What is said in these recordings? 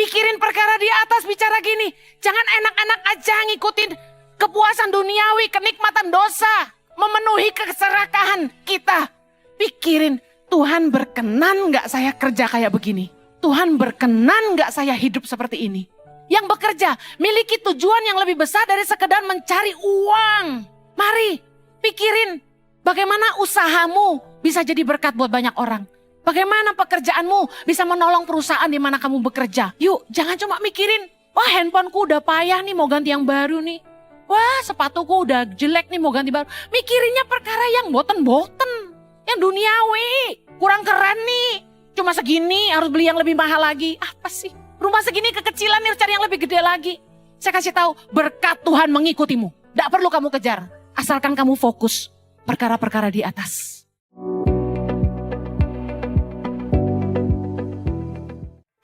Pikirin perkara di atas, bicara gini. Jangan enak-enak aja ngikutin kepuasan duniawi, kenikmatan dosa. Memenuhi keserakahan kita. Pikirin, Tuhan berkenan gak saya kerja kayak begini? Tuhan berkenan gak saya hidup seperti ini? Yang bekerja, miliki tujuan yang lebih besar dari sekedar mencari uang. Mari, pikirin bagaimana usahamu bisa jadi berkat buat banyak orang. Bagaimana pekerjaanmu bisa menolong perusahaan di mana kamu bekerja. Yuk, jangan cuma mikirin, wah handphoneku udah payah nih mau ganti yang baru nih. Wah sepatuku udah jelek nih mau ganti baru. Mikirinnya perkara yang boten-boten. Yang duniawi, kurang keren nih. Cuma segini harus beli yang lebih mahal lagi. Apa sih? Rumah segini kekecilan nih, cari yang lebih gede lagi. Saya kasih tahu, berkat Tuhan mengikutimu. Tidak perlu kamu kejar, asalkan kamu fokus perkara-perkara di atas.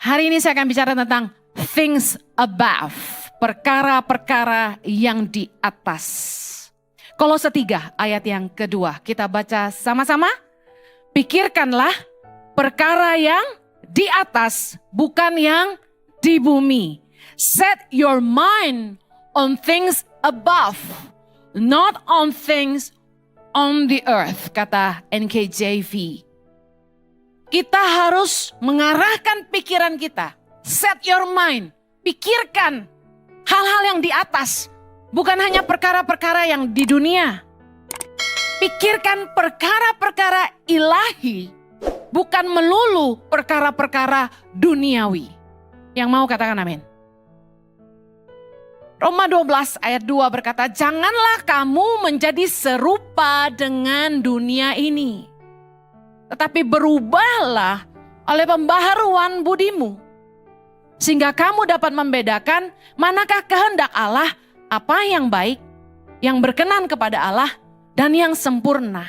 Hari ini saya akan bicara tentang things above, perkara-perkara yang di atas. Kolose 3 ayat yang kedua, kita baca sama-sama. Pikirkanlah perkara yang di atas, bukan yang di bumi. Set your mind on things above, not on things on the earth, kata NKJV. Kita harus mengarahkan pikiran kita. Set your mind, pikirkan hal-hal yang di atas, bukan hanya perkara-perkara yang di dunia. Pikirkan perkara-perkara ilahi, bukan melulu perkara-perkara duniawi. Yang mau katakan amin. Roma 12 ayat 2 berkata, janganlah kamu menjadi serupa dengan dunia ini. Tetapi berubahlah oleh pembaharuan budimu. Sehingga kamu dapat membedakan manakah kehendak Allah, apa yang baik, yang berkenan kepada Allah, dan yang sempurna.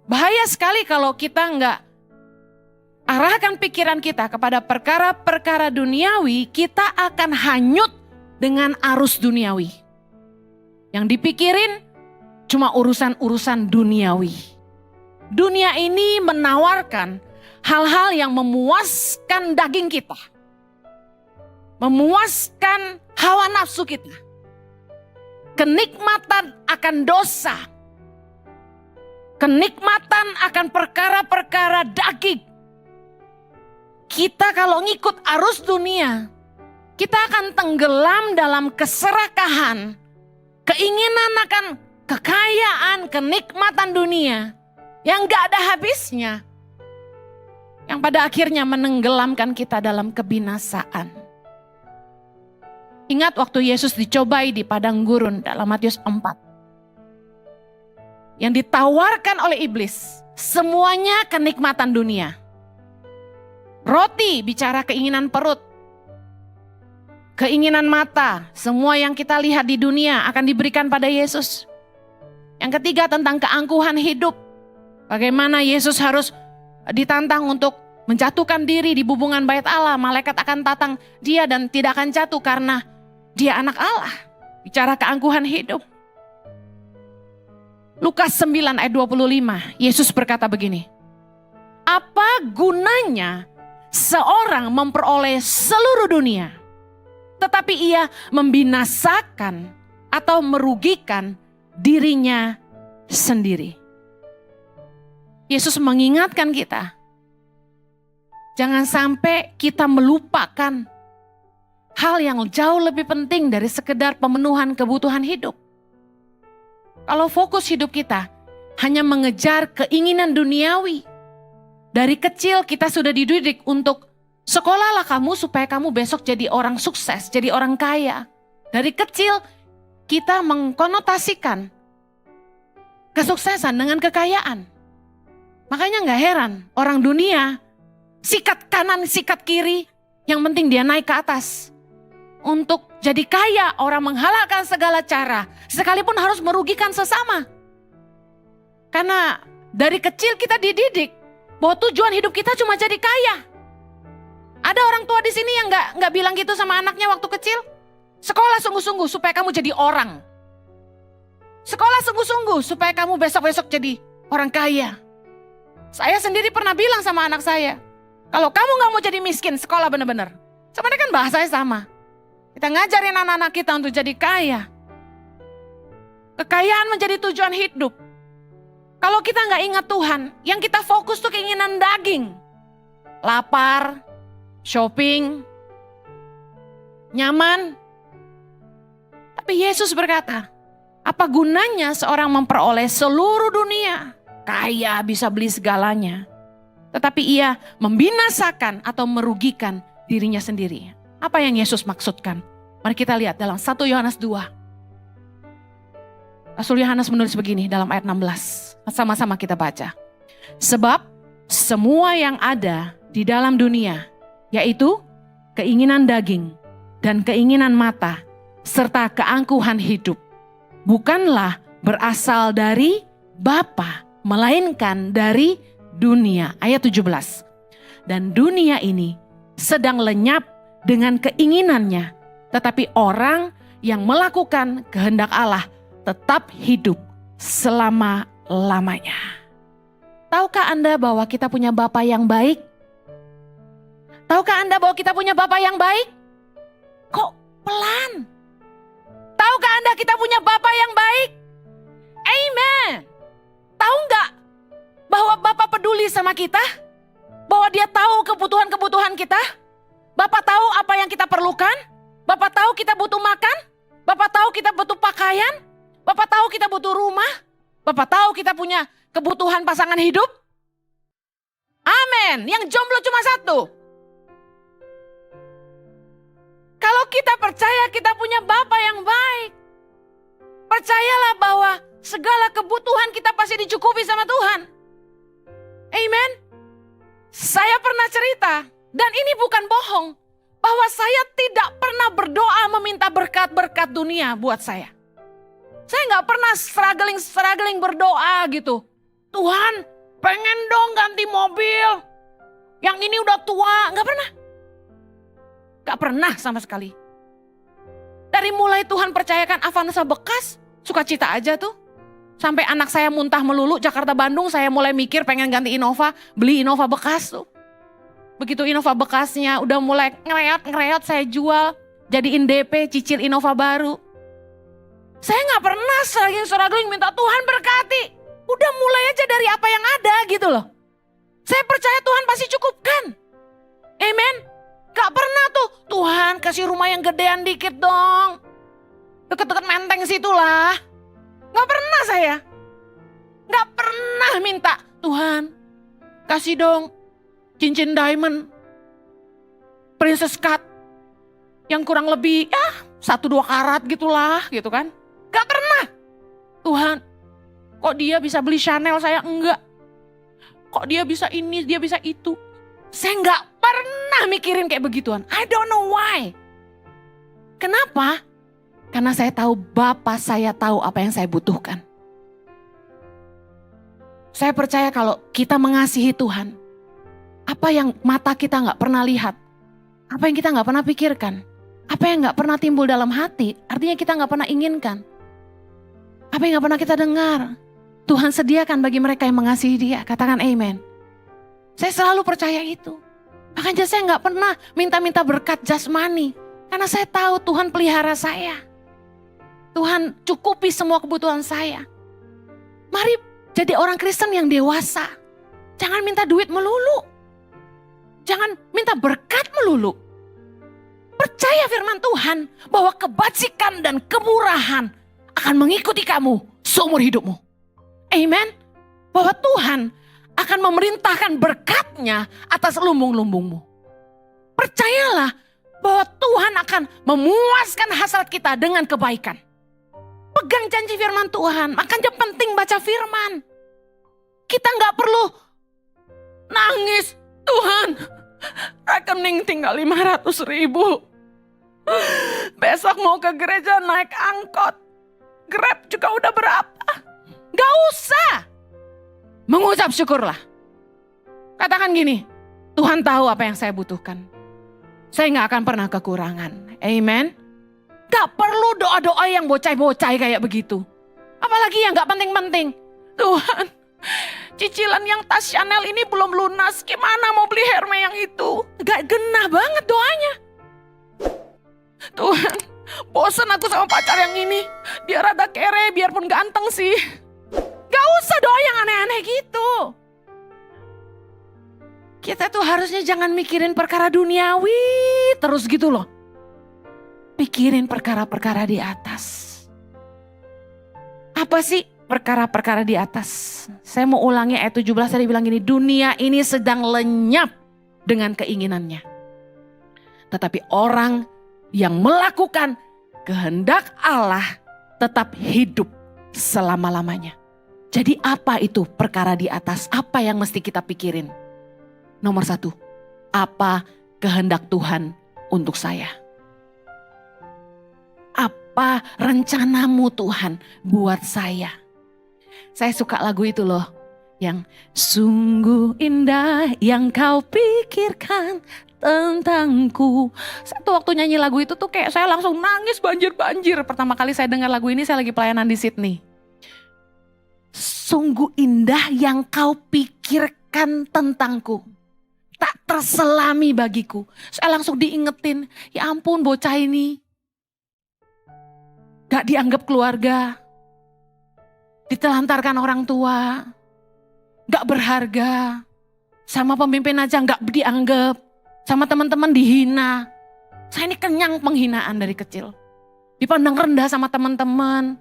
Bahaya sekali kalau kita enggak arahkan pikiran kita kepada perkara-perkara duniawi, kita akan hanyut dengan arus duniawi. Yang dipikirin cuma urusan-urusan duniawi. Dunia ini menawarkan hal-hal yang memuaskan daging kita. Memuaskan hawa nafsu kita. Kenikmatan akan dosa. Kenikmatan akan perkara-perkara daging. Kita kalau ngikut arus dunia, kita akan tenggelam dalam keserakahan. Keinginan akan kekayaan, kenikmatan dunia yang gak ada habisnya. Yang pada akhirnya menenggelamkan kita dalam kebinasaan. Ingat waktu Yesus dicobai di padang gurun dalam Matius 4. Yang ditawarkan oleh iblis, semuanya kenikmatan dunia. Roti bicara keinginan perut. Keinginan mata, semua yang kita lihat di dunia akan diberikan pada Yesus. Yang ketiga tentang keangkuhan hidup. Bagaimana Yesus harus ditantang untuk menjatuhkan diri di bubungan bait Allah. Malaikat akan tatang dia dan tidak akan jatuh karena dia anak Allah. Bicara keangkuhan hidup. Lukas 9 ayat 25, Yesus berkata begini. Apa gunanya seorang memperoleh seluruh dunia, tetapi ia membinasakan atau merugikan dirinya sendiri? Yesus mengingatkan kita, jangan sampai kita melupakan hal yang jauh lebih penting dari sekedar pemenuhan kebutuhan hidup. Kalau fokus hidup kita hanya mengejar keinginan duniawi, dari kecil kita sudah dididik untuk sekolahlah kamu supaya kamu besok jadi orang sukses, jadi orang kaya. Dari kecil kita mengkonotasikan kesuksesan dengan kekayaan. Makanya gak heran orang dunia sikat kanan, sikat kiri, yang penting dia naik ke atas. Untuk jadi kaya orang menghalalkan segala cara, sekalipun harus merugikan sesama. Karena dari kecil kita dididik bahwa tujuan hidup kita cuma jadi kaya. Ada orang tua di sini yang nggak bilang gitu sama anaknya waktu kecil. Sekolah sungguh-sungguh supaya kamu jadi orang. Sekolah sungguh-sungguh supaya kamu besok-besok jadi orang kaya. Saya sendiri pernah bilang sama anak saya, kalau kamu nggak mau jadi miskin, sekolah bener-bener. Sebenarnya kan bahasanya sama. Kita ngajarin anak-anak kita untuk jadi kaya. Kekayaan menjadi tujuan hidup. Kalau kita nggak ingat Tuhan, yang kita fokus tuh keinginan daging. Lapar, shopping, nyaman. Tapi Yesus berkata, apa gunanya seorang memperoleh seluruh dunia? Kaya bisa beli segalanya. Tetapi ia membinasakan atau merugikan dirinya sendiri. Apa yang Yesus maksudkan? Mari kita lihat dalam 1 Yohanes 2. Rasul Yohanes menulis begini dalam ayat 16. Sama-sama kita baca. Sebab semua yang ada di dalam dunia, yaitu keinginan daging dan keinginan mata, serta keangkuhan hidup, bukanlah berasal dari Bapa, melainkan dari dunia. Ayat 17. Dan dunia ini sedang lenyap dengan keinginannya, tetapi orang yang melakukan kehendak Allah tetap hidup selama-lamanya. Tahukah Anda bahwa kita punya Bapa yang baik? Tahukah Anda bahwa kita punya Bapa yang baik? Kok pelan? Tahukah Anda kita punya Bapa yang baik? Amen. Tahu nggak bahwa Bapa peduli sama kita? Bahwa dia tahu kebutuhan-kebutuhan kita? Bapak tahu apa yang kita perlukan? Bapak tahu kita butuh makan? Bapak tahu kita butuh pakaian? Bapak tahu kita butuh rumah? Bapak tahu kita punya kebutuhan pasangan hidup? Amin. Yang jomblo cuma satu. Kalau kita percaya kita punya Bapa yang baik, percayalah bahwa segala kebutuhan kita pasti dicukupi sama Tuhan. Amen. Saya pernah cerita, dan ini bukan bohong, bahwa saya tidak pernah berdoa meminta berkat-berkat dunia buat saya. Saya nggak pernah struggling berdoa gitu. Tuhan, pengen dong ganti mobil. Yang ini udah tua, nggak pernah. Nggak pernah sama sekali. Dari mulai Tuhan percayakan Avanza bekas, sukacita aja tuh. Sampai anak saya muntah melulu Jakarta Bandung, saya mulai mikir pengen ganti Innova, beli Innova bekas tuh. Begitu Innova bekasnya udah mulai ngereot, saya jual, jadiin DP, cicil Innova baru. Saya gak pernah struggling minta Tuhan berkati. Udah mulai aja dari apa yang ada gitu loh. Saya percaya Tuhan pasti cukupkan. Amen. Gak pernah tuh, Tuhan kasih rumah yang gedean dikit dong. Deket-deket Menteng situlah. Gak pernah saya. Gak pernah minta, Tuhan kasih dong cincin diamond princess cut yang kurang lebih 1-2 karat gitulah gitu kan. Gak pernah. Tuhan, kok dia bisa beli Chanel, saya enggak. Kok dia bisa ini, dia bisa itu. Saya enggak pernah mikirin kayak begituan. I don't know why. Kenapa? Karena saya tahu Bapa saya tahu apa yang saya butuhkan. Saya percaya kalau kita mengasihi Tuhan, apa yang mata kita nggak pernah lihat, apa yang kita nggak pernah pikirkan, apa yang nggak pernah timbul dalam hati, artinya kita nggak pernah inginkan. Apa yang nggak pernah kita dengar, Tuhan sediakan bagi mereka yang mengasihi Dia. Katakan amen. Saya selalu percaya itu. Makanya saya nggak pernah minta-minta berkat jasmani, karena saya tahu Tuhan pelihara saya. Tuhan cukupi semua kebutuhan saya. Mari jadi orang Kristen yang dewasa. Jangan minta duit melulu. Jangan minta berkat melulu. Percaya firman Tuhan bahwa kebajikan dan kemurahan akan mengikuti kamu seumur hidupmu. Amen. Bahwa Tuhan akan memerintahkan berkat-Nya atas lumbung-lumbungmu. Percayalah bahwa Tuhan akan memuaskan hasrat kita dengan kebaikan. Pegang janji firman Tuhan, makanya penting baca firman. Kita nggak perlu nangis, Tuhan, rekening tinggal 500.000. Besok mau ke gereja naik angkot, Grab juga udah berapa? Gak usah. Mengucap syukurlah. Katakan gini, Tuhan tahu apa yang saya butuhkan. Saya gak akan pernah kekurangan. Amen. Gak perlu doa-doa yang bocai-bocai kayak begitu. Apalagi yang gak penting-penting. Tuhan, cicilan yang tas Chanel ini belum lunas. Gimana mau beli Hermes yang itu? Gak genah banget doanya. Bosen aku sama pacar yang ini. Dia rada kere biarpun ganteng sih. Gak usah doa yang aneh-aneh gitu. Kita tuh harusnya jangan mikirin perkara duniawi terus gitu loh. Pikirin perkara-perkara di atas. Apa sih perkara-perkara di atas? Saya mau ulangi ayat 17 tadi bilang gini, dunia ini sedang lenyap dengan keinginannya. Tetapi orang yang melakukan kehendak Allah tetap hidup selama-lamanya. Jadi apa itu perkara di atas? Apa yang mesti kita pikirin? Nomor 1, apa kehendak Tuhan untuk saya? Apa rencanamu Tuhan buat saya? Saya suka lagu itu loh. Yang sungguh indah yang kau pikirkan tentangku. Satu waktu nyanyi lagu itu tuh kayak saya langsung nangis banjir-banjir. Pertama kali saya dengar lagu ini saya lagi pelayanan di Sydney. Sungguh indah yang kau pikirkan tentangku. Tak terselami bagiku. Saya langsung diingetin, ya ampun bocah ini. Gak dianggap keluarga. Ditelantarkan orang tua. Gak berharga. Sama pemimpin aja gak dianggap. Sama teman-teman dihina. Saya ini kenyang penghinaan dari kecil. Dipandang rendah sama teman-teman.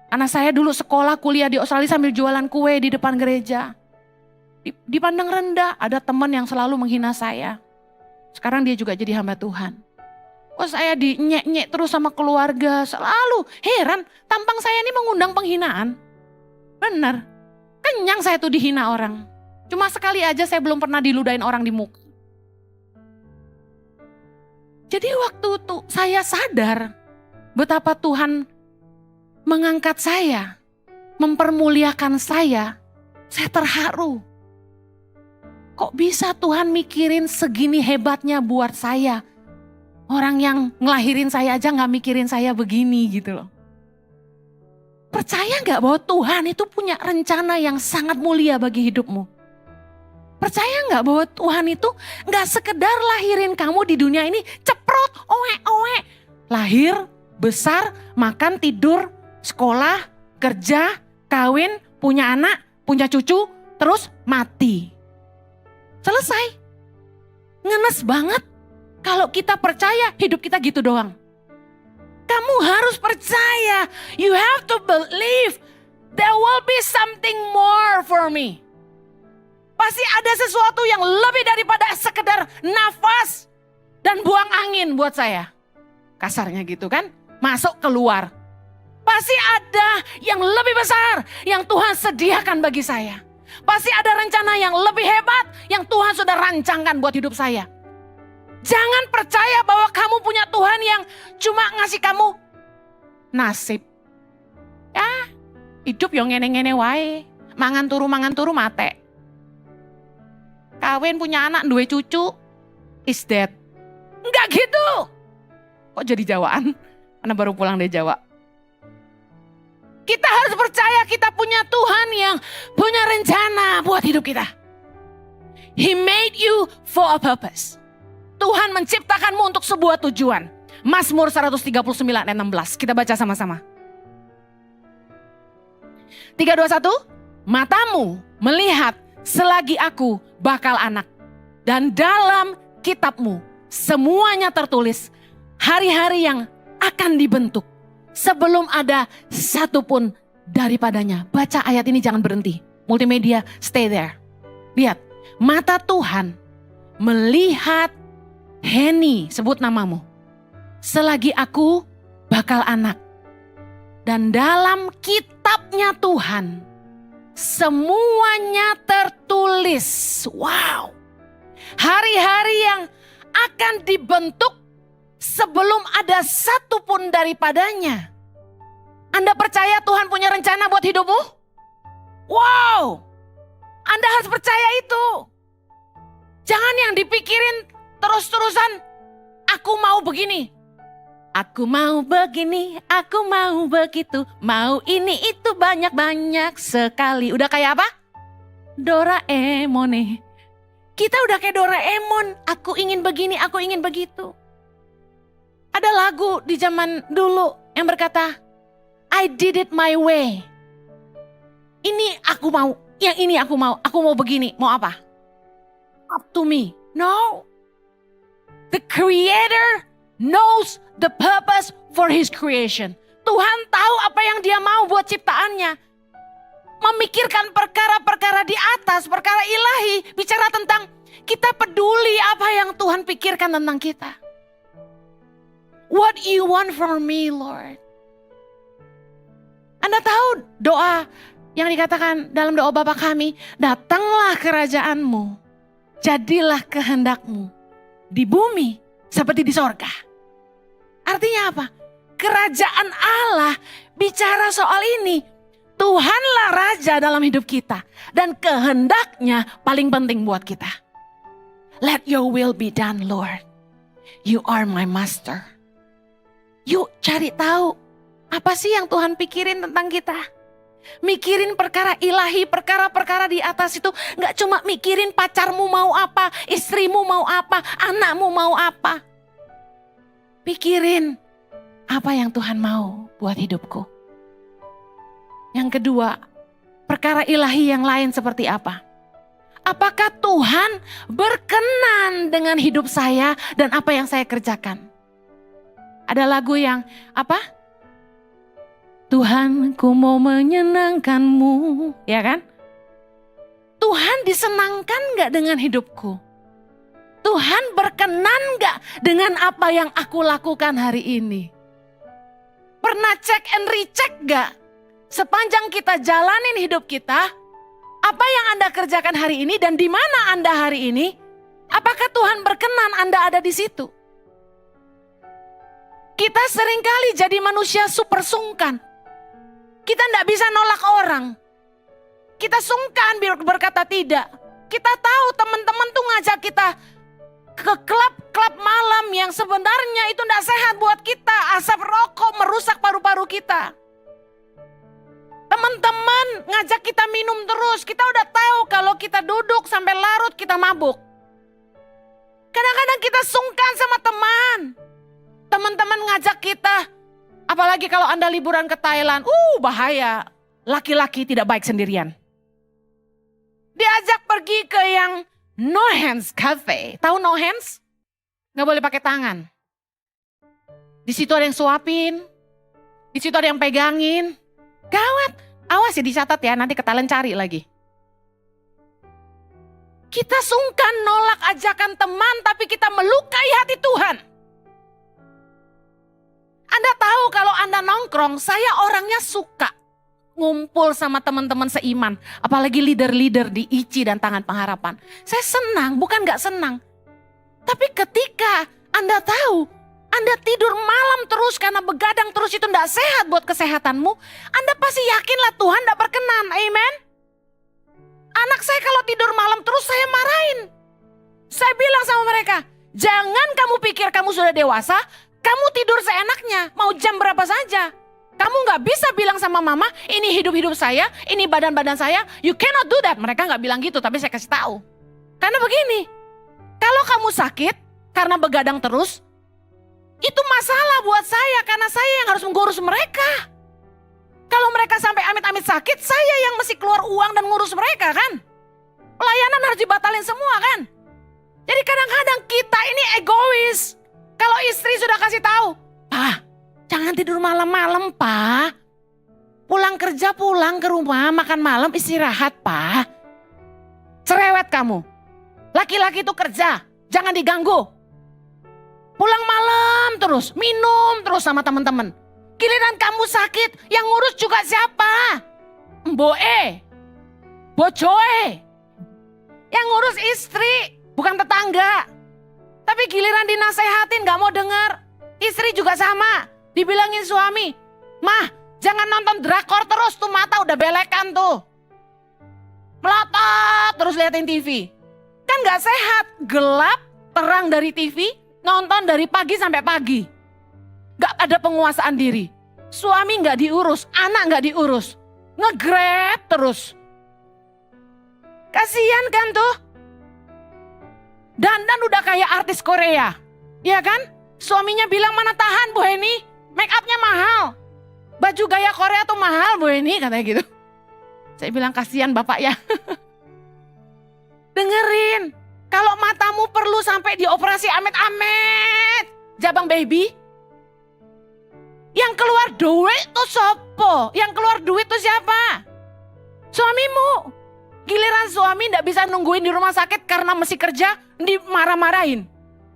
Karena saya dulu sekolah kuliah di Australia sambil jualan kue di depan gereja. Dipandang rendah, ada teman yang selalu menghina saya. Sekarang dia juga jadi hamba Tuhan. Kok saya dinyek-nyek terus sama keluarga, selalu heran tampang saya ini mengundang penghinaan. Benar, kenyang saya tuh dihina orang. Cuma sekali aja saya belum pernah diludahin orang di muka. Jadi waktu itu saya sadar betapa Tuhan mengangkat saya, mempermuliakan saya terharu. Kok bisa Tuhan mikirin segini hebatnya buat saya? Orang yang ngelahirin saya aja gak mikirin saya begini gitu loh. Percaya gak bahwa Tuhan itu punya rencana yang sangat mulia bagi hidupmu? Percaya gak bahwa Tuhan itu gak sekedar lahirin kamu di dunia ini ceprot, oe. Lahir, besar, makan, tidur, sekolah, kerja, kawin, punya anak, punya cucu, terus mati. Selesai. Ngenes banget. Kalau kita percaya hidup kita gitu doang. Kamu harus percaya. You have to believe. There will be something more for me. Pasti ada sesuatu yang lebih daripada sekedar nafas dan buang angin buat saya. Kasarnya gitu kan. Masuk keluar. Pasti ada yang lebih besar yang Tuhan sediakan bagi saya. Pasti ada rencana yang lebih hebat yang Tuhan sudah rancangkan buat hidup saya. Jangan percaya bahwa kamu punya Tuhan yang cuma ngasih kamu nasib. Ya, hidup yang ngene-ngene wae. Mangan turu mate. Kawin punya anak, duwe cucu, is dead. Enggak gitu. Kok jadi Jawaan? Karena baru pulang dari Jawa. Kita harus percaya kita punya Tuhan yang punya rencana buat hidup kita. He made you for a purpose. Tuhan menciptakanmu untuk sebuah tujuan. Mazmur 139 ayat 16. Kita baca sama-sama. 3, 2, 1. Matamu melihat selagi aku bakal anak. Dan dalam kitabmu semuanya tertulis hari-hari yang akan dibentuk. Sebelum ada satu pun daripadanya. Baca ayat ini jangan berhenti. Multimedia stay there. Lihat. Mata Tuhan melihat Henny, sebut namamu. Selagi aku bakal anak. Dan dalam kitabnya Tuhan, semuanya tertulis. Wow. Hari-hari yang akan dibentuk sebelum ada satu pun daripadanya. Anda percaya Tuhan punya rencana buat hidupmu? Wow. Anda harus percaya itu. Jangan yang dipikirin terus-terusan, aku mau begini. Aku mau begini, aku mau begitu. Mau ini itu banyak-banyak sekali. Udah kayak apa? Doraemon nih. Kita udah kayak Doraemon. Aku ingin begini, aku ingin begitu. Ada lagu di zaman dulu yang berkata, I did it my way. Ini aku mau, yang ini aku mau begini, mau apa? Up to me. No. The Creator knows the purpose for His creation. Tuhan tahu apa yang Dia mau buat ciptaannya. Memikirkan perkara-perkara di atas, perkara ilahi, bicara tentang kita peduli apa yang Tuhan pikirkan tentang kita. What you want from me, Lord? Anda tahu doa yang dikatakan dalam doa Bapa kami, datanglah kerajaan-Mu, jadilah kehendak-Mu di bumi seperti di sorga. Artinya apa? Kerajaan Allah bicara soal ini. Tuhanlah Raja dalam hidup kita. Dan kehendaknya paling penting buat kita. Let your will be done, Lord. You are my master. Yuk cari tahu. Apa sih yang Tuhan pikirin tentang kita? Mikirin perkara ilahi, perkara-perkara di atas itu. Gak cuma mikirin pacarmu mau apa, istrimu mau apa, anakmu mau apa. Pikirin apa yang Tuhan mau buat hidupku. Yang kedua, perkara ilahi yang lain seperti apa? Apakah Tuhan berkenan dengan hidup saya dan apa yang saya kerjakan? Ada lagu yang apa? Tuhan, ku mau menyenangkan-Mu, ya kan? Tuhan disenangkan gak dengan hidupku? Tuhan berkenan gak dengan apa yang aku lakukan hari ini? Pernah cek and recheck gak? Sepanjang kita jalanin hidup kita, apa yang Anda kerjakan hari ini dan di mana Anda hari ini? Apakah Tuhan berkenan Anda ada di situ? Kita seringkali jadi manusia super sungkan. Kita tidak bisa nolak orang. Kita sungkan berkata tidak. Kita tahu teman-teman tuh ngajak kita ke klub malam yang sebenarnya itu tidak sehat buat kita. Asap rokok merusak paru-paru kita. Teman-teman ngajak kita minum terus. Kita udah tahu kalau kita duduk sampai larut kita mabuk. Kadang-kadang kita sungkan sama teman. Teman-teman ngajak kita, apalagi kalau Anda liburan ke Thailand, bahaya. Laki-laki tidak baik sendirian. Diajak pergi ke yang No Hands Cafe. Tahu No Hands? Nggak boleh pakai tangan. Di situ ada yang suapin, di situ ada yang pegangin. Gawat, awas ya dicatat ya, nanti ke Thailand cari lagi. Kita sungkan nolak ajakan teman, tapi kita melukai hati Tuhan. Anda tahu kalau Anda nongkrong, saya orangnya suka ngumpul sama teman-teman seiman. Apalagi leader-leader di ICI dan Tangan Pengharapan. Saya senang, bukan gak senang. Tapi ketika Anda tahu, Anda tidur malam terus karena begadang terus itu gak sehat buat kesehatanmu, Anda pasti yakinlah Tuhan gak berkenan, amen. Anak saya kalau tidur malam terus saya marahin. Saya bilang sama mereka, jangan kamu pikir kamu sudah dewasa, kamu tidur seenaknya, mau jam berapa saja. Kamu gak bisa bilang sama mama, ini hidup-hidup saya, ini badan-badan saya. You cannot do that. Mereka gak bilang gitu, tapi saya kasih tahu. Karena begini, kalau kamu sakit karena begadang terus, itu masalah buat saya karena saya yang harus mengurus mereka. Kalau mereka sampai amit-amit sakit, saya yang mesti keluar uang dan ngurus mereka kan. Pelayanan harus dibatalin semua kan. Jadi kadang-kadang kita ini egois. Kalau istri sudah kasih tahu, "Pak, jangan tidur malam-malam, Pak. Pulang kerja, pulang ke rumah, makan malam, istirahat, Pak. Cerewet kamu. Laki-laki itu kerja, jangan diganggu. Pulang malam terus, minum terus sama teman-teman. Giliran kamu sakit, yang ngurus juga siapa? Mboe, bojoe. Yang ngurus istri, bukan tetangga. Tapi giliran dinasehatin gak mau dengar. Istri juga sama. Dibilangin suami, "Mah, jangan nonton drakor terus tuh, mata udah belekan tuh. Melotot terus liatin TV." Kan gak sehat. Gelap, terang dari TV, nonton dari pagi sampai pagi. Gak ada penguasaan diri. Suami gak diurus, anak gak diurus. Nge-grab terus. Kasian kan tuh. Dandan udah kayak artis Korea. Iya kan? Suaminya bilang, mana tahan Bu Heni, make upnya mahal. Baju gaya Korea tuh mahal Bu Heni, katanya gitu. Saya bilang kasihan Bapak ya. Dengerin, kalau matamu perlu sampai dioperasi amit-amit, jabang baby, yang keluar duit tuh sopo? Yang keluar duit tuh siapa? Suamimu. Giliran suami gak bisa nungguin di rumah sakit karena mesti kerja, dimarah-marahin.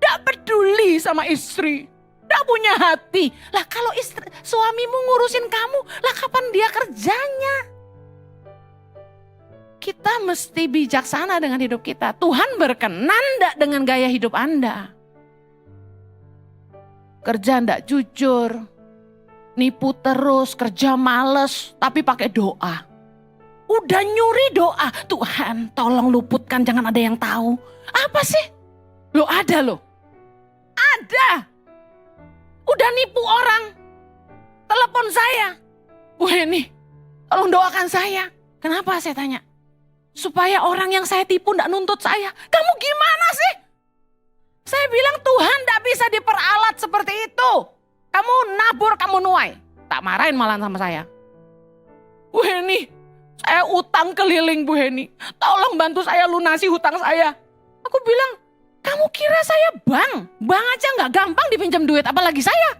Gak peduli sama istri. Gak punya hati. Lah kalau suamimu ngurusin kamu, lah kapan dia kerjanya? Kita mesti bijaksana dengan hidup kita. Tuhan berkenan gak dengan gaya hidup Anda? Kerja gak jujur, nipu terus, kerja males, tapi pakai doa. Udah nyuri doa, Tuhan tolong luputkan, jangan ada yang tahu. Apa sih? Loh ada loh. Ada. Udah nipu orang. Telepon saya. Bu Heni, tolong doakan saya. Kenapa saya tanya? Supaya orang yang saya tipu gak nuntut saya. Kamu gimana sih? Saya bilang Tuhan gak bisa diperalat seperti itu. Kamu nabur, kamu nuai. Tak marahin malah sama saya. Bu Heni, saya utang keliling Bu Heni. Tolong bantu saya lunasi hutang saya. Aku bilang, kamu kira saya bank? Bank aja gak gampang dipinjam duit, apalagi saya.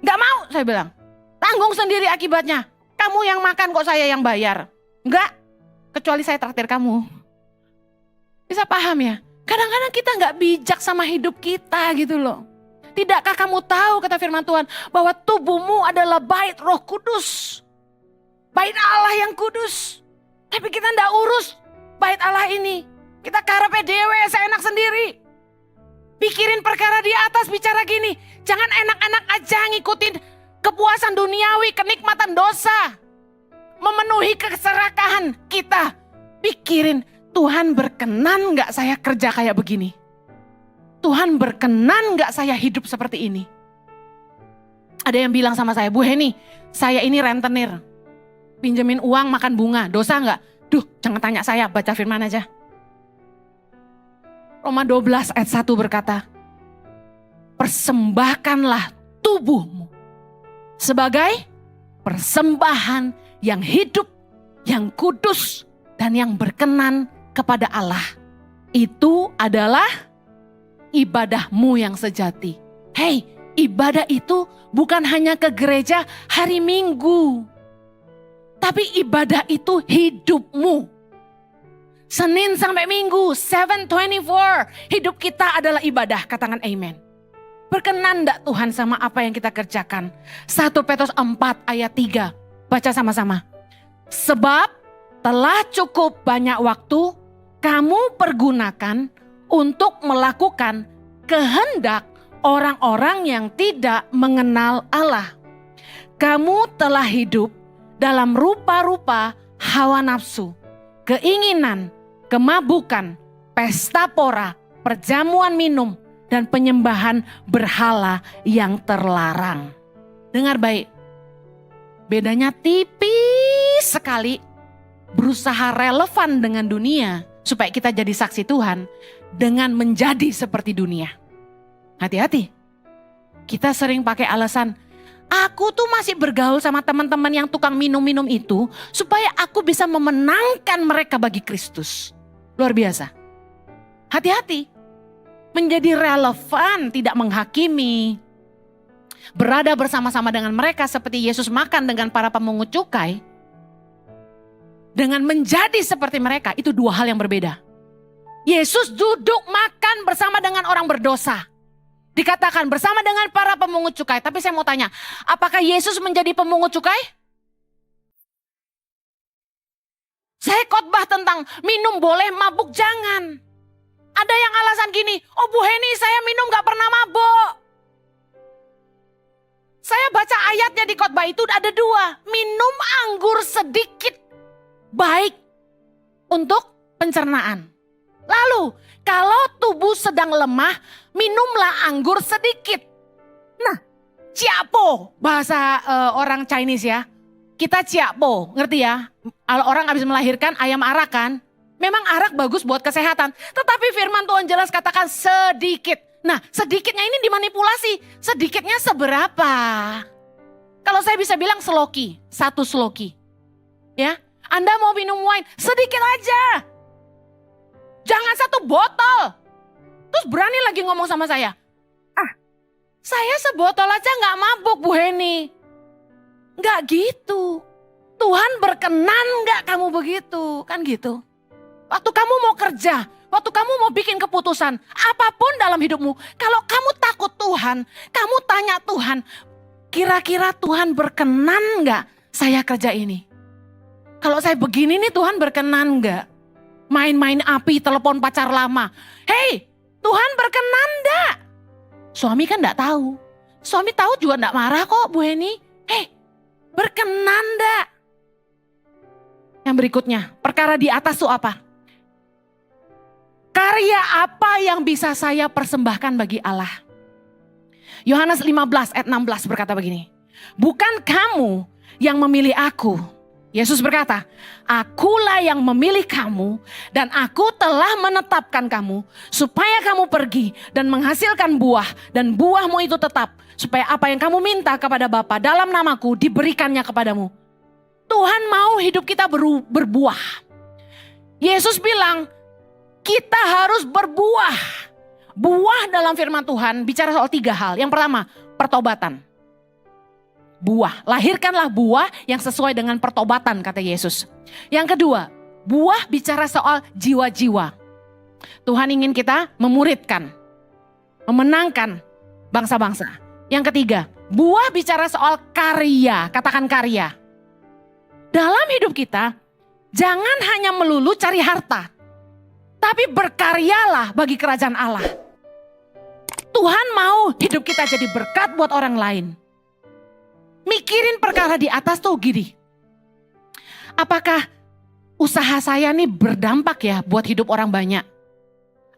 Gak mau, saya bilang. Tanggung sendiri akibatnya. Kamu yang makan kok saya yang bayar. Enggak, kecuali saya traktir kamu. Bisa paham ya? Kadang-kadang kita gak bijak sama hidup kita gitu loh. Tidakkah kamu tahu, kata firman Tuhan, bahwa tubuhmu adalah bait Roh Kudus. Bait Allah yang kudus. Tapi kita ndak urus bait Allah ini. Kita karepe dewe, seenak sendiri. Pikirin perkara di atas, bicara gini. Jangan enak-enak aja ngikutin kepuasan duniawi, kenikmatan dosa. Memenuhi keserakahan kita. Pikirin, Tuhan berkenan gak saya kerja kayak begini? Tuhan berkenan gak saya hidup seperti ini? Ada yang bilang sama saya, Bu Heni, saya ini rentenir. Pinjemin uang makan bunga, dosa enggak? Duh, jangan tanya saya, baca firman aja. Roma 12 ayat 1 berkata, persembahkanlah tubuhmu sebagai persembahan yang hidup, yang kudus, dan yang berkenan kepada Allah. Itu adalah ibadahmu yang sejati. Hei, ibadah itu bukan hanya ke gereja hari Minggu. Tapi ibadah itu hidupmu. Senin sampai Minggu, 7/24. Hidup kita adalah ibadah, katakan amen. Berkenan enggak Tuhan sama apa yang kita kerjakan? 1 Petrus 4 ayat 3. Baca sama-sama. Sebab telah cukup banyak waktu kamu pergunakan untuk melakukan kehendak orang-orang yang tidak mengenal Allah. Kamu telah hidup dalam rupa-rupa hawa nafsu, keinginan, kemabukan, pesta pora, perjamuan minum, dan penyembahan berhala yang terlarang. Dengar baik, bedanya tipis sekali berusaha relevan dengan dunia supaya kita jadi saksi Tuhan dengan menjadi seperti dunia. Hati-hati, kita sering pakai alasan, aku tuh masih bergaul sama teman-teman yang tukang minum-minum itu supaya aku bisa memenangkan mereka bagi Kristus. Luar biasa. Hati-hati. Menjadi relevan, tidak menghakimi. Berada bersama-sama dengan mereka seperti Yesus makan dengan para pemungut cukai. Dengan menjadi seperti mereka, itu dua hal yang berbeda. Yesus duduk makan bersama dengan orang berdosa. Dikatakan bersama dengan para pemungut cukai. Tapi saya mau tanya, apakah Yesus menjadi pemungut cukai? Saya khotbah tentang minum boleh, mabuk jangan. Ada yang alasan gini, oh Bu Heni saya minum gak pernah mabuk. Saya baca ayatnya di khotbah itu ada dua. Minum anggur sedikit baik untuk pencernaan. Lalu kalau tubuh sedang lemah, minumlah anggur sedikit. Nah, ciapo bahasa orang Chinese ya. Kita ciapo, ngerti ya? Kalau orang habis melahirkan ayam arak kan, memang arak bagus buat kesehatan. Tetapi firman Tuhan jelas katakan sedikit. Nah, sedikitnya ini dimanipulasi. Sedikitnya seberapa? Kalau saya bisa bilang sloki, 1 sloki. Ya, Anda mau minum wine, sedikit aja. Jangan 1 botol. Terus berani lagi ngomong sama saya. Saya sebotol aja gak mabuk, Bu Heni. Gak gitu. Tuhan berkenan gak kamu begitu? Kan gitu. Waktu kamu mau kerja, waktu kamu mau bikin keputusan, apapun dalam hidupmu, kalau kamu takut Tuhan, kamu tanya Tuhan, kira-kira Tuhan berkenan gak saya kerja ini? Kalau saya begini nih Tuhan berkenan gak? Main-main api, telepon pacar lama. Hei, Tuhan berkenan gak? Suami kan gak tahu. Suami tahu juga gak marah kok, Bu Heni. Hei, berkenan gak? Yang berikutnya, perkara di atas itu apa? Karya apa yang bisa saya persembahkan bagi Allah? Yohanes 15 ayat 16 berkata begini. Bukan kamu yang memilih aku. Yesus berkata, akulah yang memilih kamu dan aku telah menetapkan kamu supaya kamu pergi dan menghasilkan buah dan buahmu itu tetap. Supaya apa yang kamu minta kepada Bapa dalam namaku diberikannya kepadamu. Tuhan mau hidup kita berbuah. Yesus bilang, kita harus berbuah. Buah dalam firman Tuhan bicara soal 3 hal. Yang pertama, pertobatan. Buah, lahirkanlah buah yang sesuai dengan pertobatan kata Yesus. Yang kedua, buah bicara soal jiwa-jiwa. Tuhan ingin kita memuridkan, memenangkan bangsa-bangsa. Yang ketiga, buah bicara soal karya, katakan karya. Dalam hidup kita, jangan hanya melulu cari harta. Tapi berkaryalah bagi kerajaan Allah. Tuhan mau hidup kita jadi berkat buat orang lain. Mikirin perkara di atas tuh gini. Apakah usaha saya ini berdampak ya buat hidup orang banyak?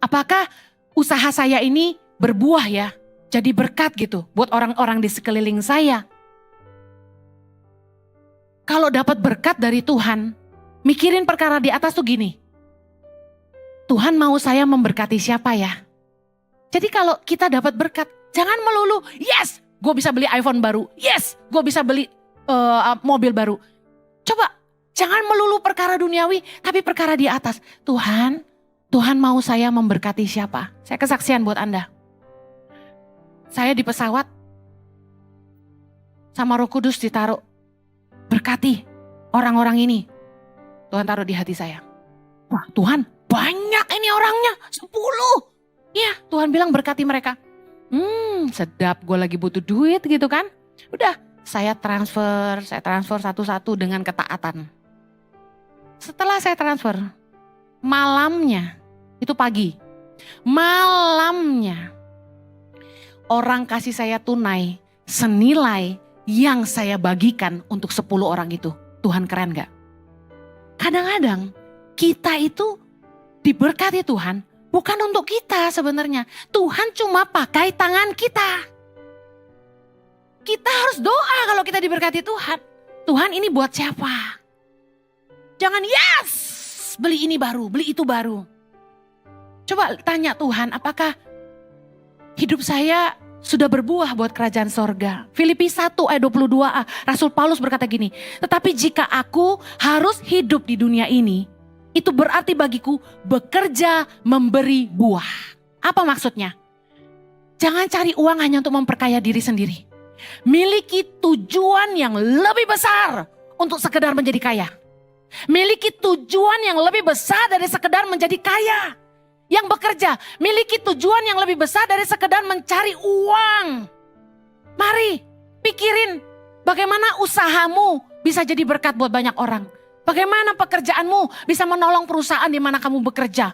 Apakah usaha saya ini berbuah ya? Jadi berkat gitu buat orang-orang di sekeliling saya. Kalau dapat berkat dari Tuhan, mikirin perkara di atas tuh gini. Tuhan mau saya memberkati siapa ya? Jadi kalau kita dapat berkat, jangan melulu, yes, gue bisa beli iPhone baru, yes, gue bisa beli mobil baru. Coba, jangan melulu perkara duniawi, tapi perkara di atas. Tuhan mau saya memberkati siapa? Saya kesaksian buat Anda. Saya di pesawat, sama Roh Kudus ditaruh, berkati orang-orang ini. Tuhan taruh di hati saya. Wah Tuhan, banyak ini orangnya, 10. Ya, Tuhan bilang berkati mereka. Sedap, gue lagi butuh duit gitu kan. Udah, saya transfer satu-satu dengan ketaatan. Setelah saya transfer, malamnya, itu pagi. Malamnya, orang kasih saya tunai senilai yang saya bagikan untuk 10 orang itu. Tuhan keren gak? Kadang-kadang kita itu diberkati Tuhan bukan untuk kita sebenarnya. Tuhan cuma pakai tangan kita. Kita harus doa kalau kita diberkati Tuhan. Tuhan ini buat siapa? Jangan yes, beli ini baru, beli itu baru. Coba tanya Tuhan, apakah hidup saya sudah berbuah buat kerajaan sorga? Filipi 1 ayat 22a, Rasul Paulus berkata gini, tetapi jika aku harus hidup di dunia ini, itu berarti bagiku bekerja memberi buah. Apa maksudnya? Jangan cari uang hanya untuk memperkaya diri sendiri. Miliki tujuan yang lebih besar untuk sekedar menjadi kaya. Miliki tujuan yang lebih besar dari sekedar menjadi kaya. Yang bekerja, miliki tujuan yang lebih besar dari sekedar mencari uang. Mari pikirin bagaimana usahamu bisa jadi berkat buat banyak orang. Bagaimana pekerjaanmu bisa menolong perusahaan di mana kamu bekerja.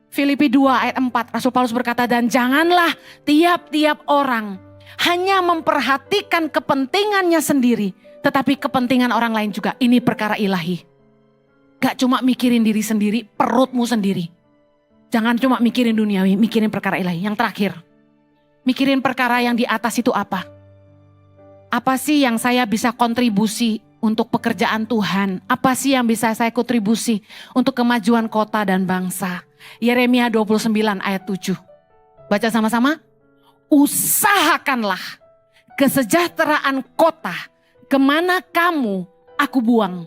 Filipi 2 ayat 4, Rasul Paulus berkata, dan janganlah tiap-tiap orang hanya memperhatikan kepentingannya sendiri, tetapi kepentingan orang lain juga. Ini perkara ilahi. Gak cuma mikirin diri sendiri, perutmu sendiri. Jangan cuma mikirin duniawi, mikirin perkara ilahi. Yang terakhir, mikirin perkara yang di atas itu apa? Apa sih yang saya bisa kontribusi untuk pekerjaan Tuhan? Apa sih yang bisa saya kontribusi untuk kemajuan kota dan bangsa? Yeremia 29 ayat 7. Baca sama-sama. Usahakanlah kesejahteraan kota kemana kamu aku buang.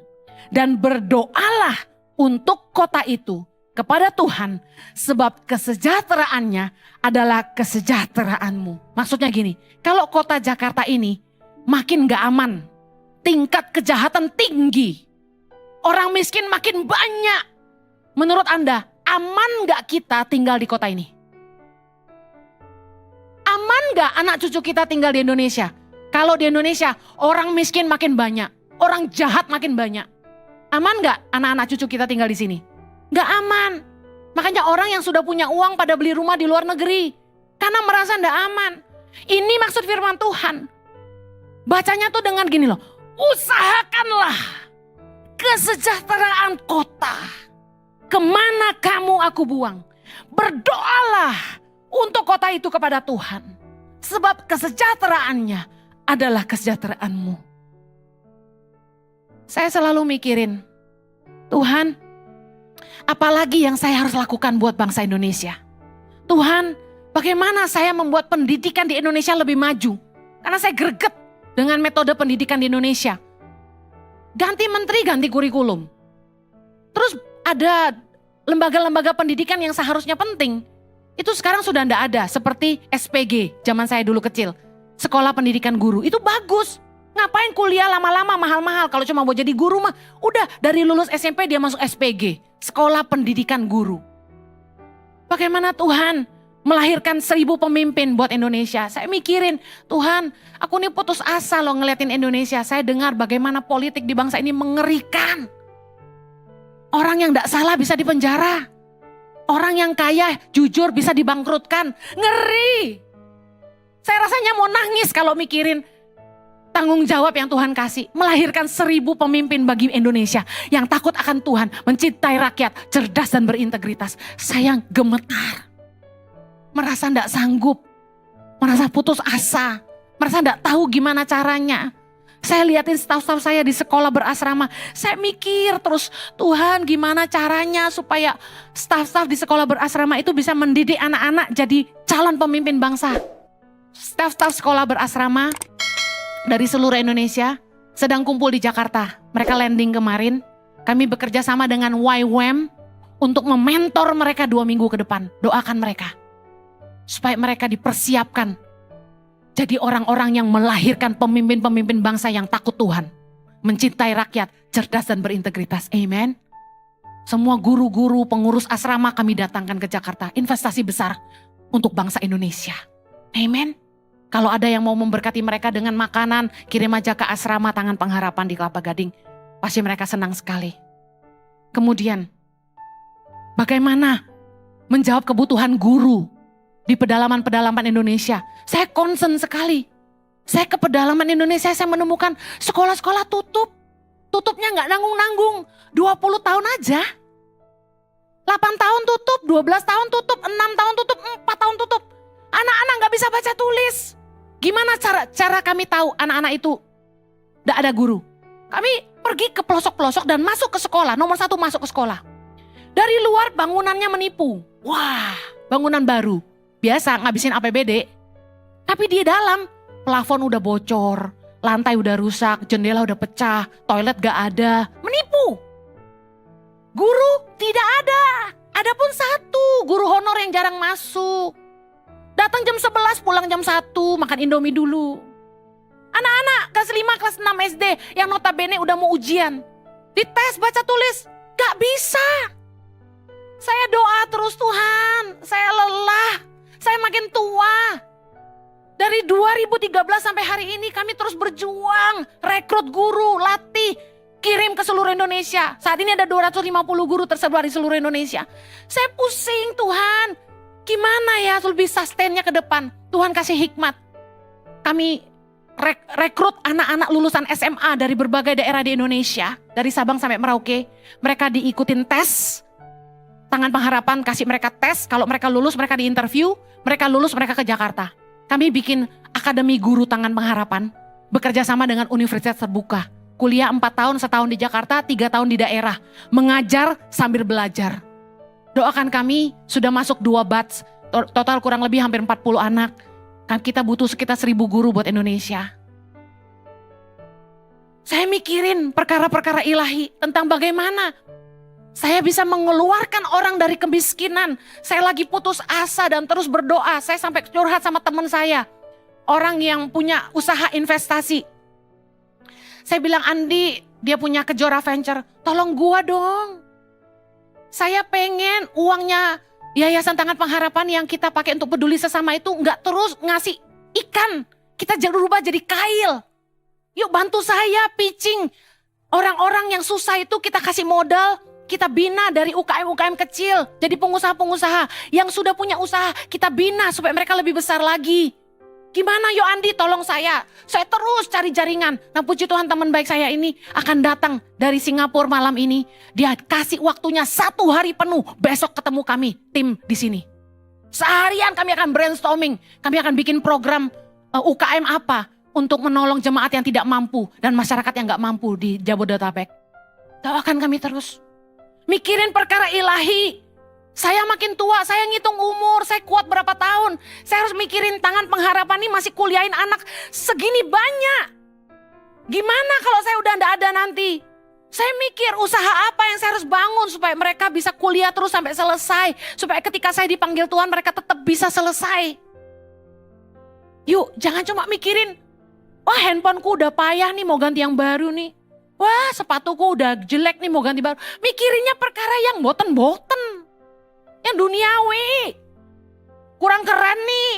Dan berdoalah untuk kota itu kepada Tuhan, sebab kesejahteraannya adalah kesejahteraanmu. Maksudnya gini, kalau kota Jakarta ini makin gak aman, tingkat kejahatan tinggi, orang miskin makin banyak. Menurut Anda, aman gak kita tinggal di kota ini? Aman gak anak cucu kita tinggal di Indonesia? Kalau di Indonesia orang miskin makin banyak, orang jahat makin banyak. Aman gak anak-anak cucu kita tinggal di sini? Gak aman. Makanya orang yang sudah punya uang pada beli rumah di luar negeri. Karena merasa gak aman. Ini maksud firman Tuhan. Bacanya tuh dengan gini loh. Usahakanlah kesejahteraan kota. Kemana kamu aku buang. Berdoalah untuk kota itu kepada Tuhan. Sebab kesejahteraannya adalah kesejahteraanmu. Saya selalu mikirin, Tuhan, apalagi yang saya harus lakukan buat bangsa Indonesia? Tuhan, bagaimana saya membuat pendidikan di Indonesia lebih maju? Karena saya greget dengan metode pendidikan di Indonesia. Ganti menteri, ganti kurikulum. Terus ada lembaga-lembaga pendidikan yang seharusnya penting. Itu sekarang sudah tidak ada, seperti SPG, zaman saya dulu kecil. Sekolah Pendidikan Guru, itu bagus. Ngapain kuliah lama-lama mahal-mahal, kalau cuma mau jadi guru mah udah dari lulus SMP dia masuk SPG, Sekolah Pendidikan Guru. Bagaimana Tuhan melahirkan 1000 pemimpin buat Indonesia. Saya mikirin, Tuhan aku ini putus asa loh ngeliatin Indonesia. Saya dengar bagaimana politik di bangsa ini mengerikan. Orang yang gak salah bisa dipenjara. Orang yang kaya jujur bisa dibangkrutkan. Ngeri. Saya rasanya mau nangis kalau mikirin tanggung jawab yang Tuhan kasih. Melahirkan 1000 pemimpin bagi Indonesia. Yang takut akan Tuhan. Mencintai rakyat. Cerdas dan berintegritas. Saya gemetar. Merasa gak sanggup. Merasa putus asa. Merasa gak tahu gimana caranya. Saya liatin staf-staf saya di sekolah berasrama. Saya mikir terus, Tuhan gimana caranya supaya staf-staf di sekolah berasrama itu bisa mendidik anak-anak jadi calon pemimpin bangsa. Staf-staf sekolah berasrama dari seluruh Indonesia sedang kumpul di Jakarta. Mereka landing kemarin. Kami bekerja sama dengan YWAM untuk mementor mereka 2 minggu ke depan. Doakan mereka supaya mereka dipersiapkan jadi orang-orang yang melahirkan pemimpin-pemimpin bangsa yang takut Tuhan. Mencintai rakyat, cerdas dan berintegritas. Amen. Semua guru-guru, pengurus asrama kami datangkan ke Jakarta. Investasi besar untuk bangsa Indonesia. Amen. Kalau ada yang mau memberkati mereka dengan makanan, kirim aja ke asrama Tangan Pengharapan di Kelapa Gading. Pasti mereka senang sekali. Kemudian, bagaimana menjawab kebutuhan guru di pedalaman-pedalaman Indonesia? Saya concern sekali. Saya ke pedalaman Indonesia, saya menemukan sekolah-sekolah tutup. Tutupnya gak nanggung-nanggung. 20 tahun aja. 8 tahun tutup, 12 tahun tutup, 6 tahun tutup, 4 tahun tutup. Anak-anak gak bisa baca tulis. Gimana cara kami tahu anak-anak itu gak ada guru? Kami pergi ke pelosok-pelosok dan masuk ke sekolah. Nomor 1 masuk ke sekolah. Dari luar bangunannya menipu. Wah, bangunan baru. Biasa ngabisin APBD. Tapi di dalam plafon udah bocor, lantai udah rusak, jendela udah pecah, toilet gak ada. Menipu. Guru tidak ada. Adapun 1 guru honor yang jarang masuk. Datang jam 11, pulang jam 1, makan Indomie dulu. Anak-anak kelas 5, kelas 6 SD yang notabene udah mau ujian. Dites baca tulis, gak bisa. Saya doa terus, Tuhan, saya lelah, saya makin tua. Dari 2013 sampai hari ini kami terus berjuang, rekrut guru, latih, kirim ke seluruh Indonesia. Saat ini ada 250 guru tersebar di seluruh Indonesia. Saya pusing, Tuhan, gimana ya lebih sustainnya ke depan? Tuhan kasih hikmat. Kami rekrut anak-anak lulusan SMA dari berbagai daerah di Indonesia, dari Sabang sampai Merauke. Mereka diikutin tes. Tangan Pengharapan kasih mereka tes, kalau mereka lulus mereka diinterview, mereka lulus mereka ke Jakarta. Kami bikin Akademi Guru Tangan Pengharapan, bekerja sama dengan Universitas Terbuka. Kuliah 4 tahun, 1 tahun di Jakarta, 3 tahun di daerah. Mengajar sambil belajar. Doakan kami, sudah masuk 2 batch, total kurang lebih hampir 40 anak. Kan kita butuh sekitar 1.000 guru buat Indonesia. Saya mikirin perkara-perkara ilahi tentang bagaimana saya bisa mengeluarkan orang dari kemiskinan. Saya lagi putus asa dan terus berdoa. Saya sampai curhat sama teman saya, orang yang punya usaha investasi. Saya bilang, Andi, dia punya Kejora Venture, tolong gua dong. Saya pengen uangnya Yayasan Tangan Pengharapan yang kita pakai untuk peduli sesama itu nggak terus ngasih ikan. Kita rubah jadi kail. Yuk bantu saya pitching. Orang-orang yang susah itu kita kasih modal. Kita bina dari UKM-UKM kecil. Jadi pengusaha-pengusaha yang sudah punya usaha. Kita bina supaya mereka lebih besar lagi. Gimana yo Andi, tolong saya. Saya terus cari jaringan. Nah puji Tuhan, teman baik saya ini akan datang dari Singapura malam ini. Dia kasih waktunya 1 hari penuh. Besok ketemu kami tim di sini. Seharian kami akan brainstorming. Kami akan bikin program UKM apa untuk menolong jemaat yang tidak mampu dan masyarakat yang gak mampu di Jabodetabek. Doakan kami terus. Mikirin perkara ilahi. Saya makin tua, saya ngitung umur, saya kuat berapa tahun. Saya harus mikirin Tangan Pengharapan ini masih kuliahin anak segini banyak. Gimana kalau saya udah gak ada nanti? Saya mikir usaha apa yang saya harus bangun supaya mereka bisa kuliah terus sampai selesai. Supaya ketika saya dipanggil Tuhan mereka tetap bisa selesai. Yuk jangan cuma mikirin, wah handphoneku udah payah nih mau ganti yang baru nih. Wah sepatuku udah jelek nih mau ganti baru. Mikirinnya perkara yang boten-boten. Yang duniawi. Kurang keren nih.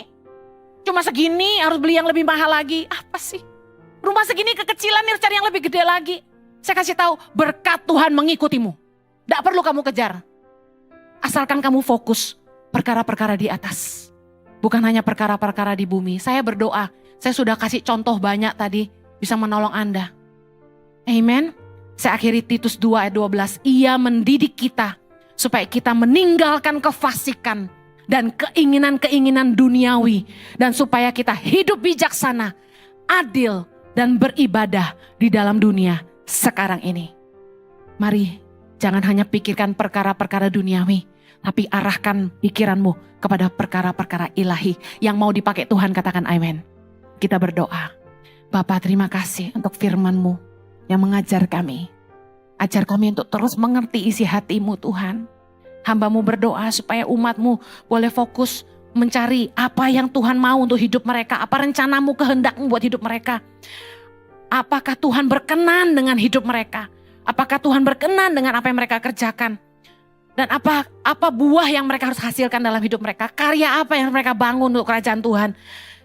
Cuma segini harus beli yang lebih mahal lagi. Apa sih? Rumah segini kekecilan nih harus cari yang lebih gede lagi. Saya kasih tahu, berkat Tuhan mengikutimu. Tidak perlu kamu kejar. Asalkan kamu fokus perkara-perkara di atas. Bukan hanya perkara-perkara di bumi. Saya berdoa, saya sudah kasih contoh banyak tadi bisa menolong Anda. Amen. Saya akhiri Titus 2 ayat 12. Ia mendidik kita supaya kita meninggalkan kefasikan dan keinginan-keinginan duniawi. Dan supaya kita hidup bijaksana, adil, dan beribadah di dalam dunia sekarang ini. Mari jangan hanya pikirkan perkara-perkara duniawi, tapi arahkan pikiranmu kepada perkara-perkara ilahi yang mau dipakai Tuhan. Katakan amin. Kita berdoa. Bapa, terima kasih untuk firman-Mu yang mengajar kami. Ajar kami untuk terus mengerti isi hati-Mu Tuhan. Hamba-Mu berdoa supaya umat-Mu boleh fokus mencari apa yang Tuhan mau untuk hidup mereka. Apa rencana-Mu, kehendak-Mu buat hidup mereka. Apakah Tuhan berkenan dengan hidup mereka? Apakah Tuhan berkenan dengan apa yang mereka kerjakan? Dan apa buah yang mereka harus hasilkan dalam hidup mereka? Karya apa yang mereka bangun untuk kerajaan Tuhan?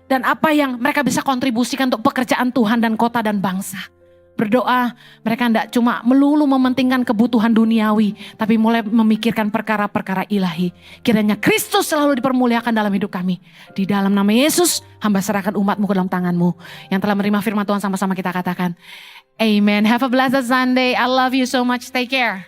Dan apa yang mereka bisa kontribusikan untuk pekerjaan Tuhan dan kota dan bangsa? Berdoa mereka tidak cuma melulu mementingkan kebutuhan duniawi, tapi mulai memikirkan perkara-perkara ilahi. Kiranya Kristus selalu dipermuliakan dalam hidup kami. Di dalam nama Yesus, hamba serahkan umat-Mu ke dalam tangan-Mu. Yang telah menerima firman Tuhan sama-sama kita katakan, Amen. Have a blessed Sunday. I love you so much. Take care.